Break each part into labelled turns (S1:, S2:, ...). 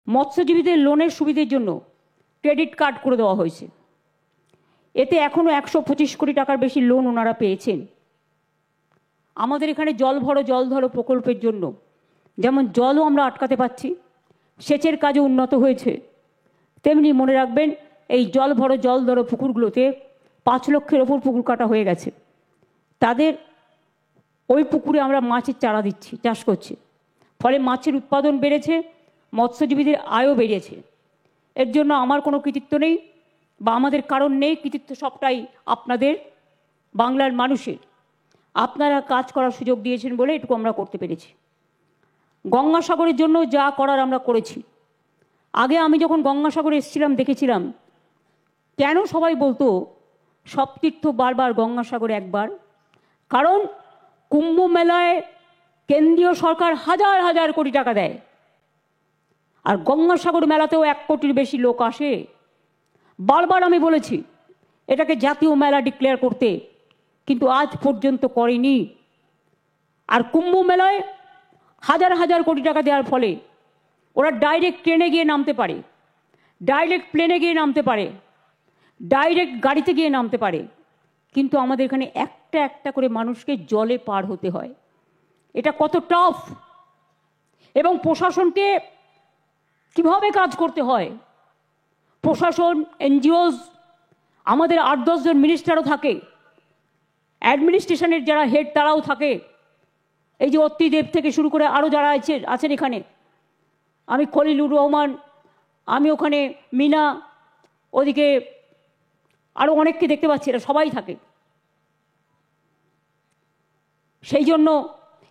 S1: মৎস্যজীবীদের লোনের সুবিধের জন্য ক্রেডিট কার্ড করে দেওয়া হয়েছে। এতে এখনও 125 কোটি টাকার বেশি লোন ওনারা পেয়েছেন। আমাদের এখানে জল ভরো জল ধরো প্রকল্পের জন্য যেমন জলও আমরা আটকাতে পারছি, সেচের কাজও উন্নত হয়েছে, তেমনি মনে রাখবেন এই জল ভরো জল ধরো পুকুরগুলোতে 5 লক্ষের ওপর পুকুর কাটা হয়ে গেছে। তাদের ওই পুকুরে আমরা মাছের চারা দিচ্ছি, চাষ করছি, ফলে মাছের উৎপাদন বেড়েছে, মৎস্যজীবীদের আয়ও বেড়েছে। এর জন্য আমার কোনো কৃতিত্ব নেই বা আমাদের কারণ নেই, কৃতিত্ব সবটাই আপনাদের বাংলার মানুষের। আপনারা কাজ করার সুযোগ দিয়েছেন বলে এটুকু আমরা করতে পেরেছি। গঙ্গাসাগরের জন্য যা করার আমরা করেছি। আগে আমি যখন গঙ্গাসাগরে এসেছিলাম দেখেছিলাম কেন সবাই বলতো সব তীর্থ বারবার গঙ্গাসাগরে একবার, কারণ কুম্ভ মেলায় কেন্দ্রীয় সরকার হাজার হাজার কোটি টাকা দেয়, আর গঙ্গাসাগর মেলাতেও 1 কোটির বেশি লোক আসে। বারবার আমি বলেছি এটাকে জাতীয় মেলা ডিক্লেয়ার করতে, কিন্তু আজ পর্যন্ত করেনি। আর কুম্ভ মেলায় হাজার হাজার কোটি টাকা দেওয়ার ফলে ওরা ডাইরেক্ট ট্রেনে গিয়ে নামতে পারে, ডাইরেক্ট প্লেনে গিয়ে নামতে পারে, ডাইরেক্ট গাড়িতে গিয়ে নামতে পারে, কিন্তু আমাদের এখানে একটা একটা করে মানুষকে জলে পার হতে হয়। এটা কত টাফ, এবং প্রশাসনকে কিভাবে কাজ করতে হয়। প্রশাসন, এনজিওস, আমাদের 8-10 জন মিনিস্টারও থাকে, অ্যাডমিনিস্ট্রেশনের যারা হেড তারাও থাকে, এই যে অত্রিদেব থেকে শুরু করে আরও যারা আছেন এখানে, আমি খলিলুর রহমান, আমি ওখানে মিনা, ওদিকে আরও অনেককে দেখতে পাচ্ছি, এরা সবাই থাকে। সেই জন্য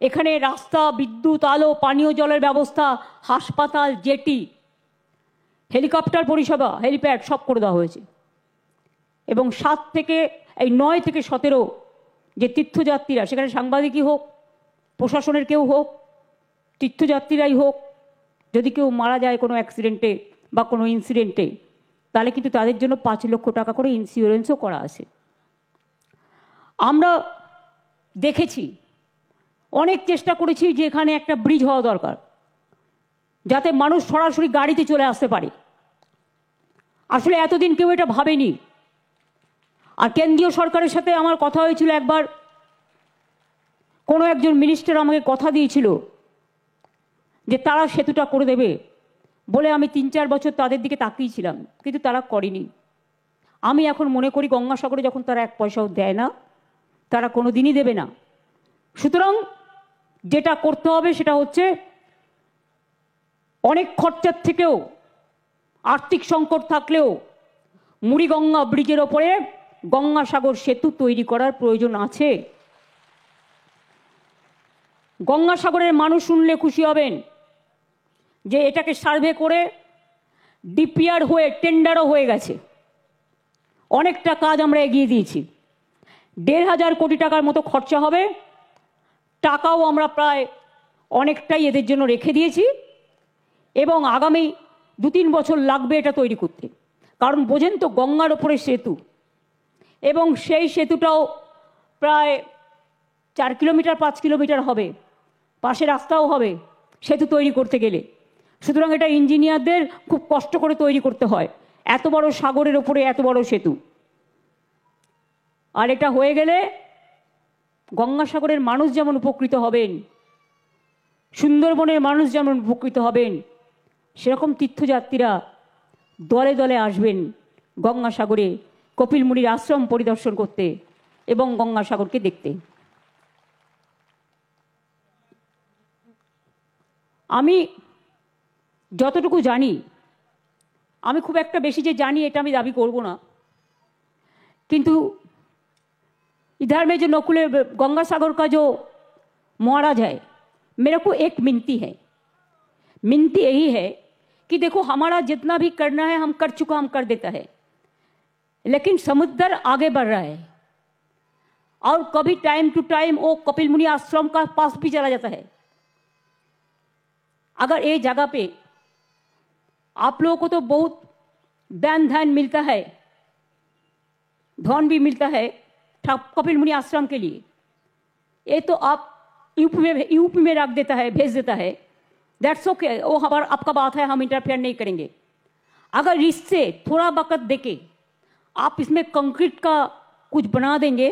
S1: এখানে রাস্তা, বিদ্যুৎ, আলো, পানীয় জলের ব্যবস্থা, হাসপাতাল, জেটি, হেলিকপ্টার পরিষেবা, হেলিপ্যাড সব করে দেওয়া হয়েছে। এবং 9 থেকে 17 যে তীর্থযাত্রীরা, সেখানে সাংবাদিকই হোক, প্রশাসনের কেউ হোক, তীর্থযাত্রীরাই হোক, যদি কেউ মারা যায় কোনো অ্যাক্সিডেন্টে বা কোনো ইনসিডেন্টে, তাহলে কিন্তু তাদের জন্য 5 লক্ষ টাকা করে ইন্স্যুরেন্সও করা আছে। আমরা দেখেছি, অনেক চেষ্টা করেছি যে এখানে একটা ব্রিজ হওয়া দরকার, যাতে মানুষ সরাসরি গাড়িতে চলে আসতে পারে। আসলে এতদিন কেউ এটা ভাবেনি। আর কেন্দ্রীয় সরকারের সাথে আমার কথা হয়েছিল একবার, কোনো একজন মিনিস্টার আমাকে কথা দিয়েছিল যে তারা সেতুটা করে দেবে বলে, আমি 3-4 বছর তাদের দিকে তাকিয়েছিলাম, কিন্তু তারা করেনি। আমি এখন মনে করি গঙ্গাসাগরে যখন তারা 1 পয়সাও দেয় না, তারা কোনো দিনই দেবে না। সুতরাং যেটা করতে হবে সেটা হচ্ছে অনেক খরচার থেকেও, আর্থিক সংকট থাকলেও মুড়িগঙ্গা ব্রিজের ওপরে গঙ্গাসাগর সেতু তৈরি করার প্রয়োজন আছে। গঙ্গাসাগরের মানুষ শুনলে খুশি হবেন যে এটাকে সার্ভে করে ডিপিআর হয়ে টেন্ডারও হয়ে গেছে। অনেকটা কাজ আমরা এগিয়ে দিয়েছি। 1,500 কোটি টাকার মতো খরচা হবে। টাকাও আমরা প্রায় অনেকটাই এদের জন্য রেখে দিয়েছি, এবং আগামী 2-3 বছর লাগবে এটা তৈরি করতে। কারণ বোঝেন তো, গঙ্গার ওপরে সেতু, এবং সেই সেতুটাও প্রায় 4 কিলোমিটার 5 কিলোমিটার হবে, পাশে রাস্তাও হবে সেতু তৈরি করতে গেলে। সুতরাং এটা ইঞ্জিনিয়ারদের খুব কষ্ট করে তৈরি করতে হয়, এত বড় সাগরের ওপরে এত বড় সেতু। আর এটা হয়ে গেলে গঙ্গাসাগরের মানুষ যেমন উপকৃত হবেন, সুন্দরবনের মানুষ যেমন উপকৃত হবেন, সেরকম তীর্থযাত্রীরা দলে দলে আসবেন গঙ্গাসাগরে কপিল মুনির আশ্রম পরিদর্শন করতে এবং গঙ্গাসাগরকে দেখতে। আমি যতটুকু জানি, আমি খুব একটা বেশি যে জানি এটা আমি দাবি করব না, কিন্তু इधर में जो नकुले गंगा सागर का जो महाराज है, मेरे को एक मिनती है, मिनती यही है कि देखो हमारा जितना भी करना है हम कर चुका, हम कर देता है, लेकिन समुद्र आगे बढ़ रहा है और कभी टाइम टू टाइम वो कपिल मुनि आश्रम का पास भी चला जाता है। अगर ये जगह पे आप लोगों को तो बहुत दान ध्यान मिलता है, धन भी मिलता है कपिल मुनि आश्रम के लिए, ये तो आप यूपी में रख देता है, भेज देता है, दैट्स ओके, वो हमारा आपका बात है, हम इंटरफेयर नहीं करेंगे। अगर इससे थोड़ा वक्त देके आप इसमें कंक्रीट का कुछ बना देंगे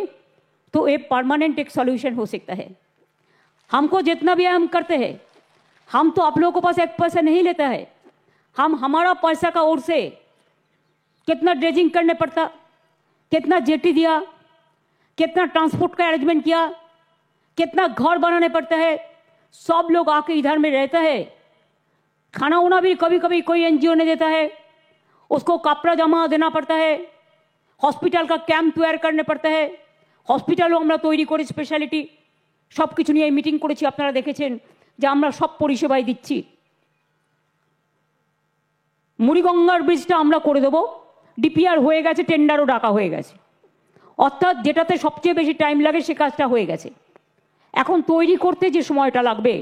S1: तो एक परमानेंट एक सॉल्यूशन हो सकता है। हमको जितना भी हम करते हैं, हम तो आप लोगों के पास एक पैसा नहीं लेता है, हम हमारा पैसा का ओर से कितना ड्रेजिंग करने पड़ता, कितना जेटी दिया, कितना ट्रांसपोर्ट का अरेंजमेंट किया, कितना घर बनाने पड़ता है। सब लोग आके इधर में रहता है, खाना उना भी कभी कभी कोई एनजीओ नहीं देता है, उसको कपड़ा जमा देना पड़ता है, हॉस्पिटल का कैंप तैयार करने पड़ता है, हॉस्पिटलों আমরা তৈরি করে স্পেশালিটি সব কিছু নিয়ে মিটিং করেছি, আপনারা দেখেছেন যে আমরা সব পরিষেবাই দিচ্ছি। মুড়িগঙ্গার ব্রিজটা আমরা করে দেবো, ডিপিআর হয়ে গেছে, টেন্ডারও ডাকা হয়ে গেছে, অর্থাৎ যেটাতে সবচেয়ে বেশি টাইম লাগে সে কাজটা হয়ে গেছে। এখন তৈরি করতে যে সময়টা লাগবে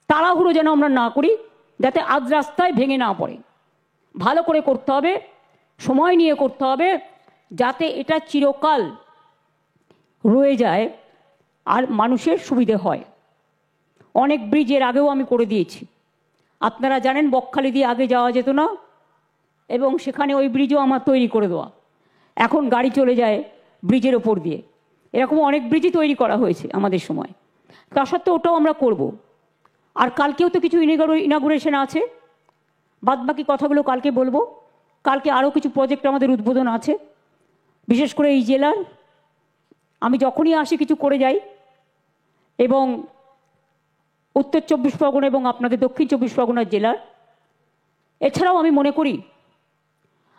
S1: তাড়াহুড়ো যেন আমরা না করি, যাতে আজ রাস্তায় ভেঙে না পড়ে। ভালো করে করতে হবে, সময় নিয়ে করতে হবে, যাতে এটা চিরকাল রয়ে যায় আর মানুষের সুবিধে হয়। অনেক ব্রিজ এর আগেও আমি করে দিয়েছি, আপনারা জানেন বকখালি দিয়ে আগে যাওয়া যেত না এবং সেখানে ওই ব্রিজও আমার তৈরি করে দেওয়া, এখন গাড়ি চলে যায় ব্রিজের ওপর দিয়ে। এরকম অনেক ব্রিজই তৈরি করা হয়েছে আমাদের সময়, তা সত্ত্বেও ওটাও আমরা করব। আর কালকেও তো কিছু ইনাগুরেশন আছে, বাদবাকি কথাগুলো কালকে বলবো। কালকে আরও কিছু প্রজেক্ট আমাদের উদ্বোধন আছে, বিশেষ করে এই জেলার। আমি যখনই আসি কিছু করে যাই, এবং উত্তর 24 পরগনা এবং আপনাদের দক্ষিণ 24 পরগনা জেলার। এছাড়াও আমি মনে করি,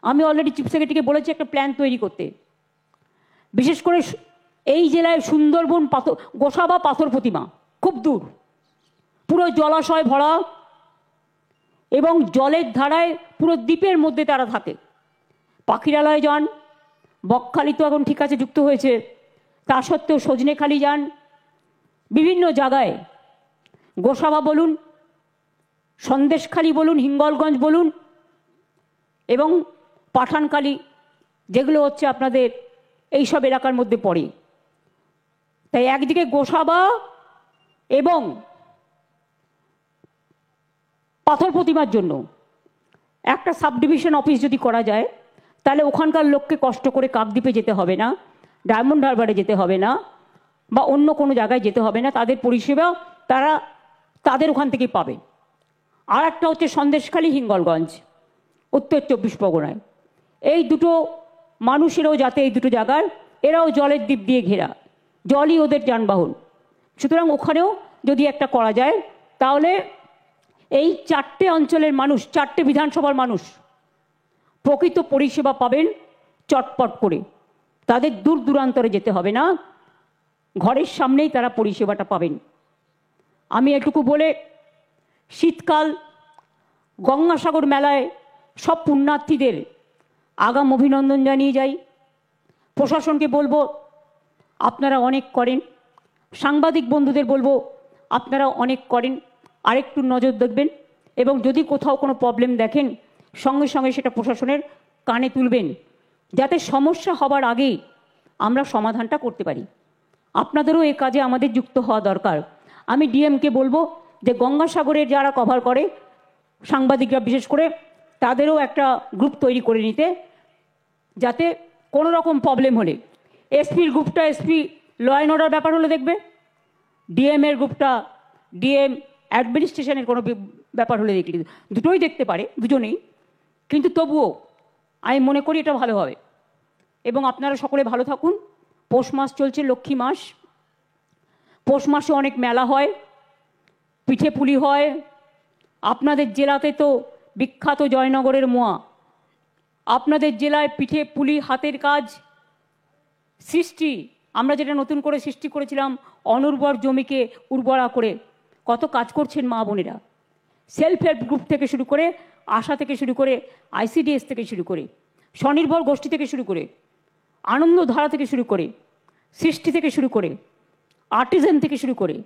S1: আমি অলরেডি চিফ সেক্রেটারিকে বলেছি একটা প্ল্যান তৈরি করতে। বিশেষ করে এই জেলায় সুন্দরবন পাথর গোসাবা পাথর প্রতিমা খুব দূর, পুরো জলাশয় ভরা এবং জলের ধারায় পুরো দ্বীপের মধ্যে তারা থাকে। পাখিরালয় যান, বকখালি তো এখন ঠিক আছে যুক্ত হয়েছে, তা সত্ত্বেও সজনেখালি যান, বিভিন্ন জায়গায় গোসাবা বলুন, সন্দেশখালি বলুন, হিঙ্গলগঞ্জ বলুন এবং পাঠানখালি, যেগুলো হচ্ছে আপনাদের এইসব এলাকার মধ্যে পড়ে। তাই একদিকে গোসাবা এবং পাথর প্রতিমার জন্য একটা সাব ডিভিশন অফিস যদি করা যায়, তাহলে ওখানকার লোককে কষ্ট করে কাকদ্বীপে যেতে হবে না, ডায়মন্ড হারবারে যেতে হবে না, বা অন্য কোনো জায়গায় যেতে হবে না, তাদের পরিষেবা তারা তাদের ওখান থেকে পাবে। আর একটা হচ্ছে সন্দেশখালি হিঙ্গলগঞ্জ উত্তর 24 পরগনায়। এই দুটো মানুষেরও যাতে এই দুটো জায়গার, এরাও জলের দ্বীপ দিয়ে ঘেরা, জলই ওদের যানবাহন, সুতরাং ওখানেও যদি একটা করা যায় তাহলে এই 4টে অঞ্চলের মানুষ, 4টে বিধানসভার মানুষ প্রকৃত পরিষেবা পাবেন চটপট করে। তাদের দূর দূরান্তরে যেতে হবে না, ঘরের সামনেই তারা পরিষেবাটা পাবেন। আমি এটুকু বলে শীতকাল গঙ্গাসাগর মেলায় সব পুণ্যার্থীদের আগাম অভিনন্দন জানিয়ে যাই। প্রশাসনকে বলবো আপনারা অনেক করেন, সাংবাদিক বন্ধুদের বলবো আপনারা অনেক করেন, আরেকটু নজর দেখবেন এবং যদি কোথাও কোনো প্রবলেম দেখেন সঙ্গে সঙ্গে সেটা প্রশাসনের কানে তুলবেন, যাতে সমস্যা হবার আগেই আমরা সমাধানটা করতে পারি। আপনাদেরও এই কাজে আমাদের যুক্ত হওয়া দরকার। আমি ডিএমকে বলবো যে গঙ্গাসাগরের যারা কভার করে সাংবাদিকরা বিশেষ করে, তাদেরও একটা গ্রুপ তৈরি করে নিতে, যাতে কোনো রকম প্রবলেম হলে এসপির গ্রুপটা এসপি ল অ্যান্ড অর্ডার ব্যাপার হলে দেখবে, ডিএমের গ্রুপটা ডিএম অ্যাডমিনিস্ট্রেশনের কোনো ব্যাপার হলে দেখলে, দুটোই দেখতে পারে দুজনেই, কিন্তু তবুও আমি মনে করি এটা ভালো হবে। এবং আপনারা সকলে ভালো থাকুন। পৌষ মাস চলছে, লক্ষ্মী মাস, পৌষ মাসে অনেক মেলা হয়, পিঠে পুলি হয়। আপনাদের জেলাতে তো বিখ্যাত জয়নগরের মোয়া, আপনাদের জেলায় পিঠে পুলি হাতের কাজ সৃষ্টি, আমরা যেটা নতুন করে সৃষ্টি করেছিলাম অনুর্বর জমিকে উর্বরা করে, কত কাজ করছেন মা বোনেরা। সেলফ হেল্প গ্রুপ থেকে শুরু করে, আশা থেকে শুরু করে, আইসিডিএস থেকে শুরু করে, স্বনির্ভর গোষ্ঠী থেকে শুরু করে, আনন্দধারা থেকে শুরু করে, সৃষ্টি থেকে শুরু করে, আর্টিজান থেকে শুরু করে,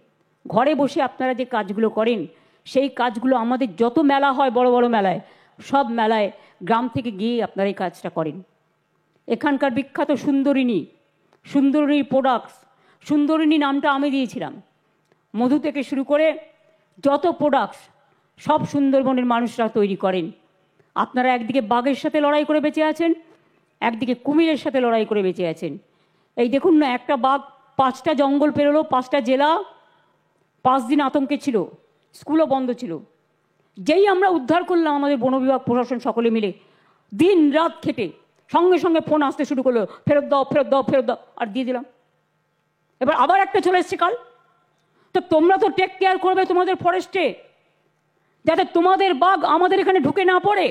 S1: ঘরে বসে আপনারা যে কাজগুলো করেন সেই কাজগুলো আমাদের যত মেলা হয় বড় বড় মেলায়, সব মেলায় গ্রাম থেকে গিয়ে আপনারা এই কাজটা করেন। এখানকার বিখ্যাত সুন্দরিনী, সুন্দরিনীর প্রোডাক্টস, সুন্দরিনী নামটা আমি দিয়েছিলাম, মধু থেকে শুরু করে যত প্রোডাক্টস সব সুন্দরবনের মানুষরা তৈরি করেন। আপনারা একদিকে বাঘের সাথে লড়াই করে বেঁচে আছেন, একদিকে কুমিরের সাথে লড়াই করে বেঁচে আছেন। এই দেখুন না, একটা বাঘ 5টা জঙ্গল পেরোলো, 5টা জেলা, 5 দিন আতঙ্কে ছিল, স্কুলও বন্ধ ছিল। যেই আমরা উদ্ধার করলাম, আমাদের বন বিভাগ প্রশাসন সকলে মিলে দিন রাত খেটে সঙ্গে সঙ্গে ফোন আসতে শুরু করলো, ফেরত দাও ফেরত দাও ফেরত দাও, আর দিয়ে দিলাম। এবার আবার একটা চলে এসছে কাল। তো তোমরা তো টেক কেয়ার করবে তোমাদের ফরেস্টে, যাতে তোমাদের বাঘ আমাদের এখানে ঢুকে না পড়ে,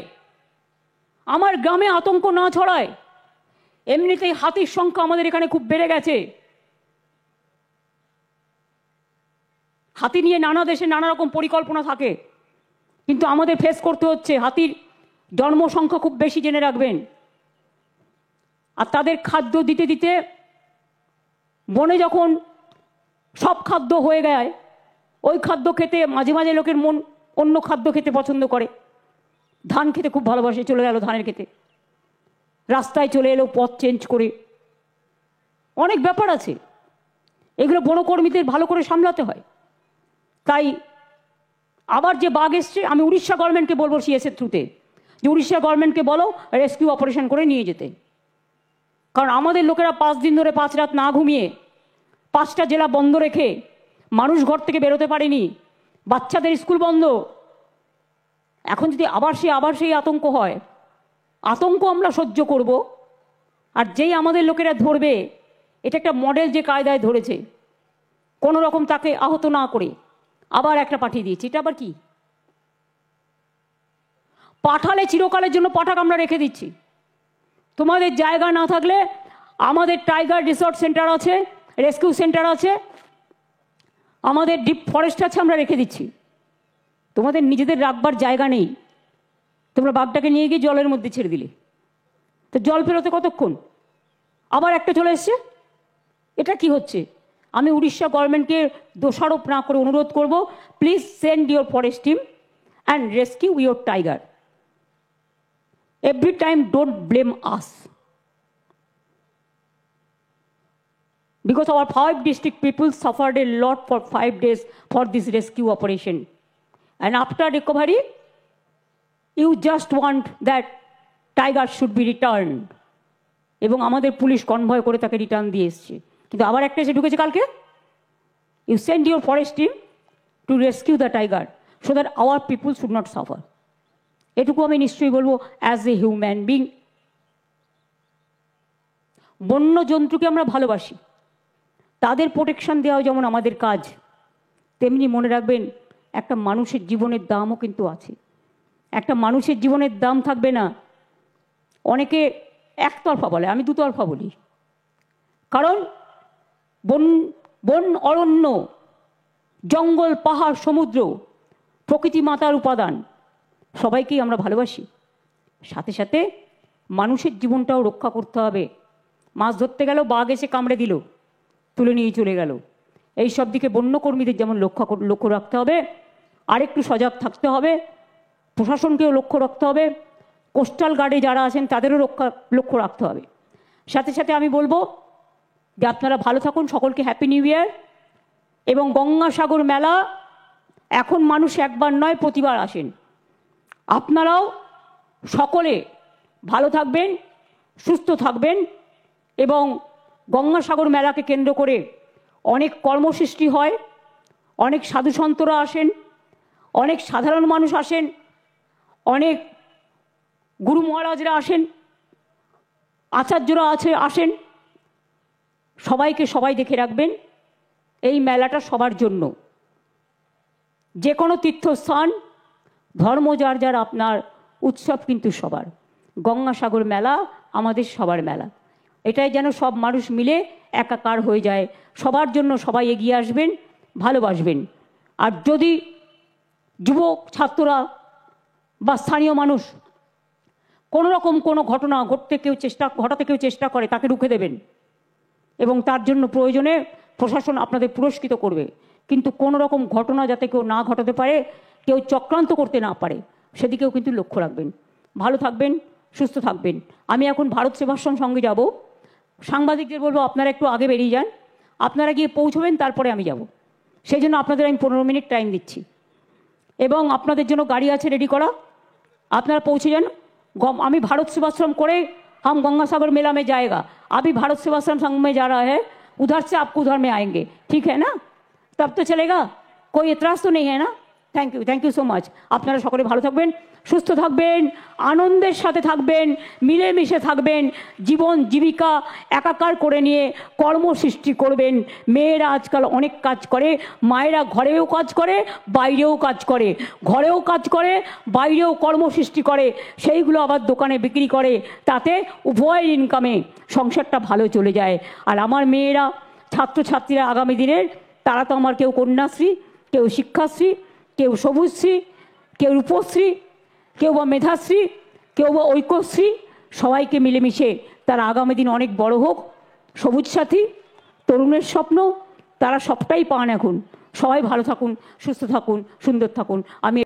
S1: আমার গ্রামে আতঙ্ক না ছড়ায়। এমনিতেই হাতির সংখ্যা আমাদের এখানে খুব বেড়ে গেছে। হাতি নিয়ে নানা দেশে নানা রকম পরিকল্পনা থাকে, কিন্তু আমাদের ফেস করতে হচ্ছে হাতির জন্মসংখ্যা খুব বেশি, জেনে রাখবেন। আর তাদের খাদ্য দিতে দিতে বনে যখন সব খাদ্য হয়ে যায়, ওই খাদ্য খেতে মাঝে মাঝে লোকের মন অন্য খাদ্য খেতে পছন্দ করে। ধান খেতে খুব ভালোবাসে, চলে গেল ধানের খেতে, রাস্তায় চলে এলো পথ চেঞ্জ করে। অনেক ব্যাপার আছে, এগুলো বনকর্মীদের ভালো করে সামলাতে হয়। তাই আবার যে বাঘ এসছে, আমি উড়িষ্যা গভর্নমেন্টকে বলবো সিএসের থ্রুতে, যে উড়িষ্যা গভর্নমেন্টকে বলো রেস্কিউ অপারেশন করে নিয়ে যেতে। কারণ আমাদের লোকেরা 5 দিন ধরে 5 রাত না ঘুমিয়ে 5টা জেলা বন্ধ রেখে মানুষ ঘর থেকে বেরোতে পারেনি, বাচ্চাদের স্কুল বন্ধ। এখন যদি আবার সেই আতঙ্ক হয়, আতঙ্ক আমরা সহ্য করব। আর যেই আমাদের লোকেরা ধরবে, এটা একটা মডেল যে কায়দায় ধরেছে, কোনো রকম তাকে আহত না করে আবার একটা পাঠিয়ে দিয়েছি। এটা আবার কি? পাঠালে চিরকালের জন্য পাঠাক আমরা রেখে দিচ্ছি। তোমাদের জায়গা না থাকলে আমাদের টাইগার রিসর্ট সেন্টার আছে, রেস্কিউ সেন্টার আছে, আমাদের ডিপ ফরেস্ট আছে, আমরা রেখে দিচ্ছি। তোমাদের নিজেদের রাখবার জায়গা নেই, তোমরা বাঘটাকে নিয়ে গিয়ে জলের মধ্যে ছেড়ে দিলে, তো জল পেরোতে কতক্ষণ? আবার একটা চলে এসছে। এটা কি হচ্ছে? আমি উড়িষ্যা গভর্নমেন্টকে দোষারোপ না করে অনুরোধ করব, please send your forest team and rescue your tiger. Every time don't blame us, because our 5 district people suffered a lot for 5 days for this rescue operation, and after recovery you just want that tiger should be returned, এবং আমাদের police convoy করে তাকে return দিয়ে এসছে। কিন্তু আবার একটা এসে ঢুকেছে কালকে, you send your forest team to rescue the tiger so that our people should not suffer। এটুকু আমি নিশ্চয়ই বলবো অ্যাজ এ হিউম্যান বিং। বন্য জন্তুকে আমরা ভালোবাসি, তাদের প্রোটেকশন দেওয়া যেমন আমাদের কাজ, তেমনি মনে রাখবেন একটা মানুষের জীবনের দামও কিন্তু আছে। একটা মানুষের জীবনের দাম থাকবে না। অনেকে একতরফা বলে, আমি দুতরফা বলি। কারণ বন অরণ্য, জঙ্গল, পাহাড়, সমুদ্র প্রকৃতি মাতার উপাদান, সবাইকেই আমরা ভালোবাসি। সাথে সাথে মানুষের জীবনটাও রক্ষা করতে হবে। মাছ ধরতে গেল, বাঘ এসে কামড়ে দিল, তুলে নিয়ে চলে গেল। এই সব দিকে বন্যকর্মীদের যেমন লক্ষ্য রাখতে হবে, আরেকটু সজাগ থাকতে হবে, প্রশাসনকেও লক্ষ্য রাখতে হবে, কোস্টাল গার্ডে যারা আছেন তাদেরও লক্ষ্য রাখতে হবে। সাথে সাথে আমি বলবো যে আপনারা ভালো থাকুন, সকলকে হ্যাপি নিউ ইয়ার। এবং গঙ্গাসাগর মেলা এখন মানুষ একবার নয় প্রতিবার আসেন। আপনারাও সকলে ভালো থাকবেন, সুস্থ থাকবেন। এবং গঙ্গাসাগর মেলাকে কেন্দ্র করে অনেক কর্মসৃষ্টি হয়, অনেক সাধুসন্তরা আসেন, অনেক সাধারণ মানুষ আসেন, অনেক গুরু মহারাজরা আসেন, আচার্যরা আসেন। সবাইকে সবাই দেখে রাখবেন। এই মেলাটা সবার জন্য, যে কোনো তীর্থস্থান, ধর্ম যার যার, আপনার উৎসব কিন্তু সবার। গঙ্গাসাগর মেলা আমাদের সবার মেলা। এটাই যেন সব মানুষ মিলে একাকার হয়ে যায়। সবার জন্য সবাই এগিয়ে আসবেন, ভালোবাসবেন। আর যদি যুবক, ছাত্ররা বা স্থানীয় মানুষ কোনো রকম কোনো ঘটনা ঘটাতে কেউ চেষ্টা করে, তাকে রুখে দেবেন। এবং তার জন্য প্রয়োজনে প্রশাসন আপনাদের পুরস্কৃত করবে। কিন্তু কোনো রকম ঘটনা যাতে কেউ না ঘটাতে পারে, কেউ চক্রান্ত করতে না পারে, সেদিকেও কিন্তু লক্ষ্য রাখবেন। ভালো থাকবেন, সুস্থ থাকবেন। আমি এখন ভারত সেবাশ্রম সঙ্গে যাব। সাংবাদিকদের বলবো আপনারা একটু আগে বেরিয়ে যান, আপনারা গিয়ে পৌঁছবেন, তারপরে আমি যাব। সেই জন্য আপনাদের আমি 15 মিনিট টাইম দিচ্ছি। এবং আপনাদের জন্য গাড়ি আছে রেডি করা, আপনারা पहुँचे जान। अभी भारत सेवाश्रम करे हम गंगासागर मेला में जाएगा, अभी भारत सेवाश्रम संघ में जा रहा है, उधर से आपको उधर में आएंगे, ठीक है ना? तब तो चलेगा, कोई एतराज़ तो नहीं है ना? थैंक यू सो माच। আপনারা সকলে ভালো থাকবেন, সুস্থ থাকবেন, আনন্দের সাথে থাকবেন, মিলেমিশে থাকবেন, জীবন জীবিকা একাকার করে নিয়ে কর্ম সৃষ্টি করবেন। মেয়েরা আজকাল অনেক কাজ করে, মায়েরা ঘরেও কাজ করে, বাইরেও কাজ করে, ঘরেও কাজ করে, বাইরেও কর্ম সৃষ্টি করে, সেইগুলো আবার দোকানে বিক্রি করে, তাতে উভয় ইনকামে সংসারটা ভালো চলে যায়। আর আমার মেয়েরা ছাত্রছাত্রীরা আগামী দিনের, তারা তো আমার কেউ কন্যাশ্রী, কেউ শিক্ষাশ্রী, কেউ সবুজশ্রী, কেউ রূপশ্রী, কেউ বা মেধাশ্রী, কেউ বা ঐক্যশ্রী, সবাইকে মিলেমিশে তারা আগামী দিন অনেক বড় হোক। সবুজ সাথী, তরুণের স্বপ্ন, তারা সবটাই পান এখন। সবাই ভালো থাকুন, সুস্থ থাকুন, সুন্দর থাকুন। আমি